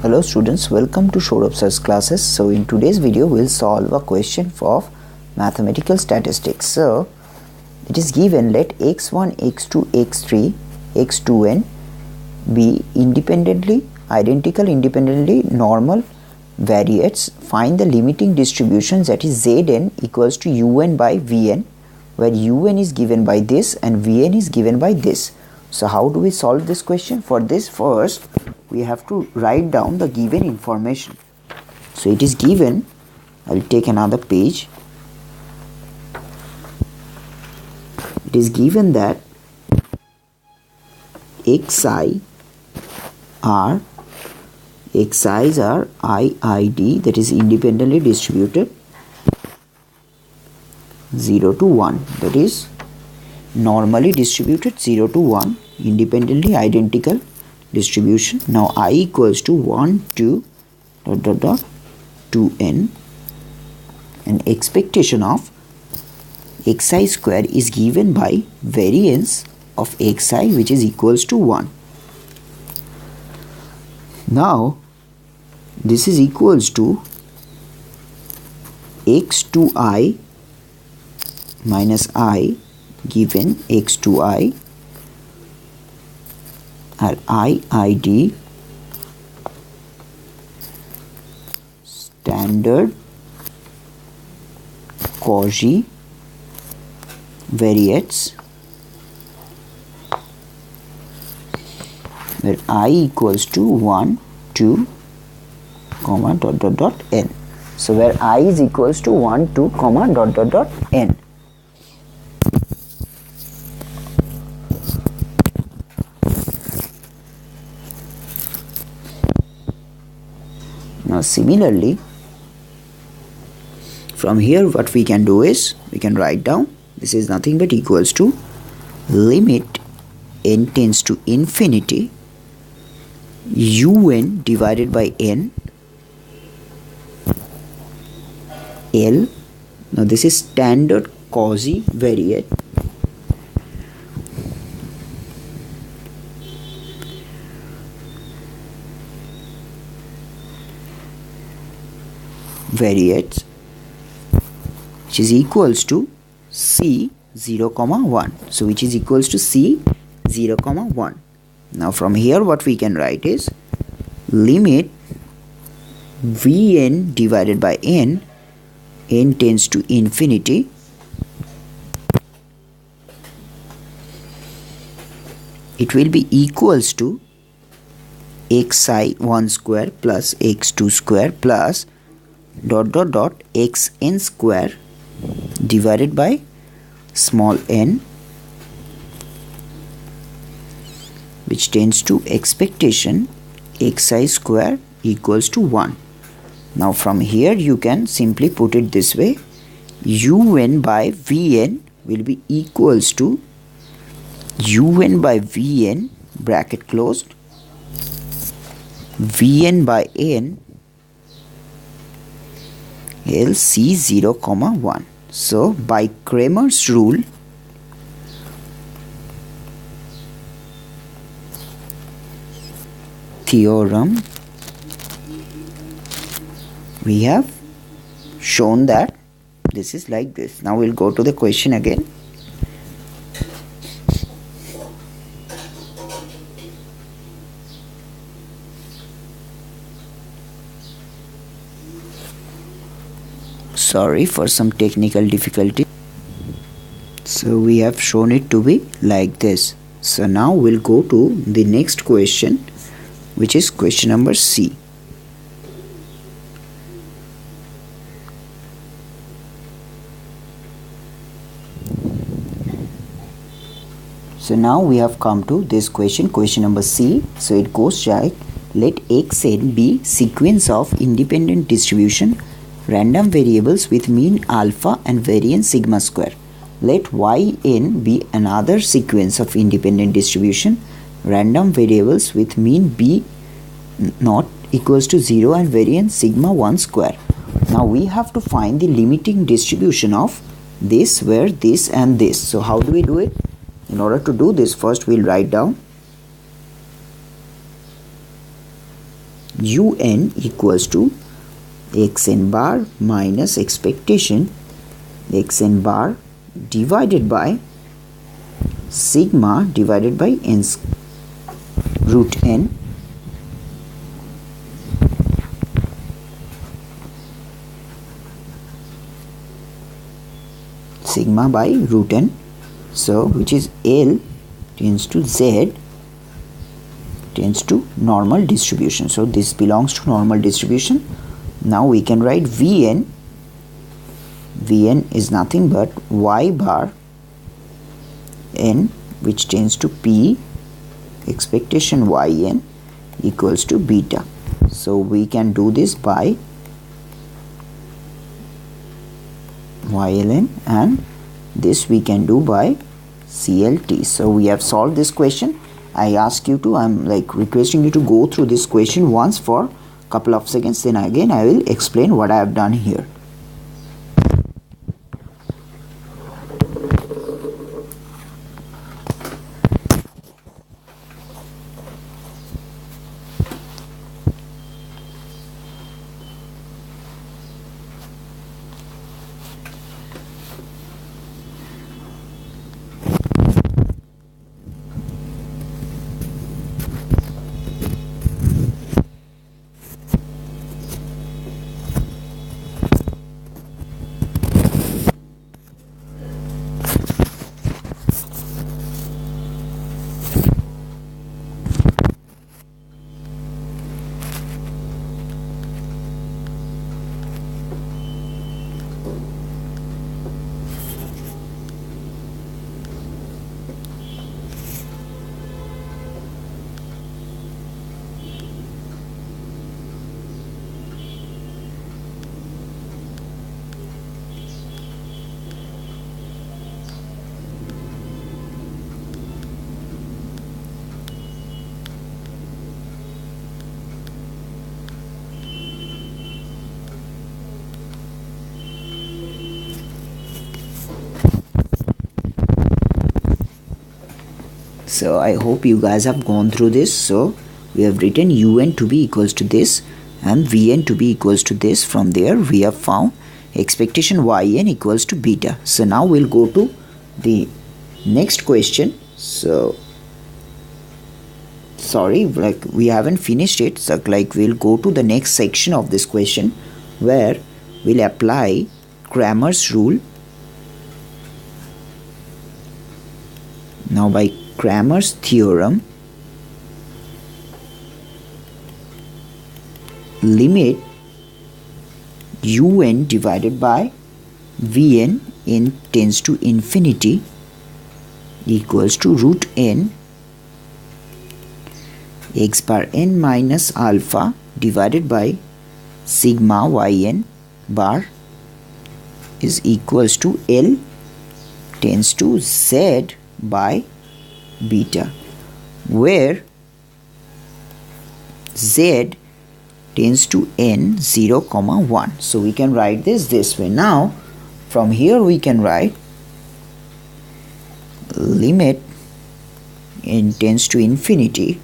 Hello students, welcome to Show Sir's classes. So in today's video we'll solve a question of mathematical statistics. So it is given, let x1, x2, x3, x2n be independently normal variates. Find the limiting distributions, that is Zn equals to un by Vn, where un is given by this and Vn is given by this. So how do we solve this question? For this, first we have to write down the given information. So it is given, I will take another page. It is given that xi's are IID, that is independently distributed 0 to 1, that is normally distributed 0 to 1, independently identical distribution. Now I equals to 1 to ... to n, and expectation of xi square is given by variance of xi, which is equals to 1. Now this is equals to x2i minus I given x2i are IID standard Cauchy variates, where I equals to 1, 2, comma n. So where I is equals to 1, 2, comma n. Now similarly, from here what we can do is, we can write down, this is nothing but equals to limit n tends to infinity un divided by n L. Now this is standard Cauchy variate variates, which is equals to c 0, 1. So which is equals to c 0, 1. Now from here what we can write is limit Vn divided by n tends to infinity it will be equals to xi1 square plus x2 square plus ... xn square divided by small n, which tends to expectation xi square equals to 1. Now from here you can simply put it this way, un by Vn will be equals to un by Vn bracket closed Vn by n L c 0, 1. So by Cramer's rule, theorem, we have shown that this is like this. Now we'll go to the question again. Sorry for some technical difficulty. So we have shown it to be like this. So now we'll go to the next question, which is question number C. So now we have come to this question number C. So it goes like, let xn be sequence of independent distribution random variables with mean alpha and variance sigma square. Let yn be another sequence of independent distribution random variables with mean b naught equals to 0 and variance sigma 1 square. Now we have to find the limiting distribution of this, where this and this. So how do we do it? In order to do this, first we'll write down un equals to xn bar minus expectation xn bar divided by sigma divided by n root n sigma by root n, so which is L tends to Z tends to normal distribution. So this belongs to normal distribution. Now we can write Vn is nothing but y bar n, which tends to P expectation yn equals to beta. So we can do this by yln, and this we can do by CLT. So we have solved this question. I'm requesting you to go through this question once for a couple of seconds, then again I will explain what I have done here. So I hope you guys have gone through this. So we have written un to be equals to this and vn to be equals to this. From there we have found expectation yn equals to beta. So now we'll go to the next question. So sorry, we haven't finished it. So we'll go to the next section of this question where we'll apply Cramer's rule. Now by Cramer's theorem, limit un divided by vn n tends to infinity equals to root n x bar n minus alpha divided by sigma yn bar is equals to L tends to Z by beta, where Z tends to n 0, 1. So we can write this way. Now from here we can write limit n tends to infinity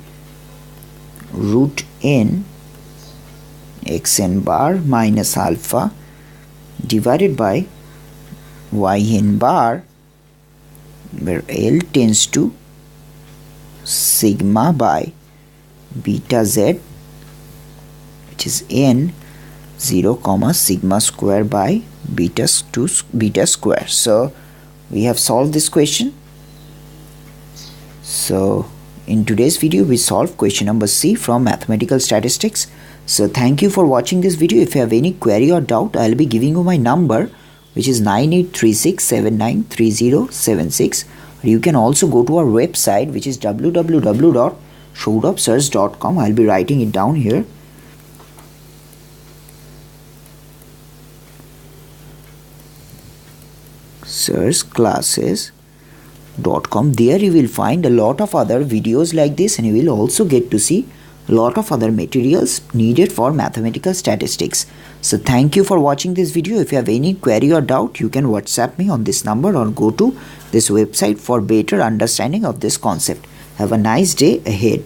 root n xn bar minus alpha divided by yn bar, where L tends to sigma by beta z, which is n 0, sigma square by beta square. So we have solved this question. So in today's video we solved question number C from mathematical statistics. So thank you for watching this video. If you have any query or doubt, I'll be giving you my number, which is 9836793076. You can also go to our website, which is www.showdopsearch.com. I'll be writing it down here. searchclasses.com. There you will find a lot of other videos like this, and you will also get to see a lot of other materials needed for mathematical statistics. So thank you for watching this video. If you have any query or doubt, you can WhatsApp me on this number or go to this website for better understanding of this concept. Have a nice day ahead.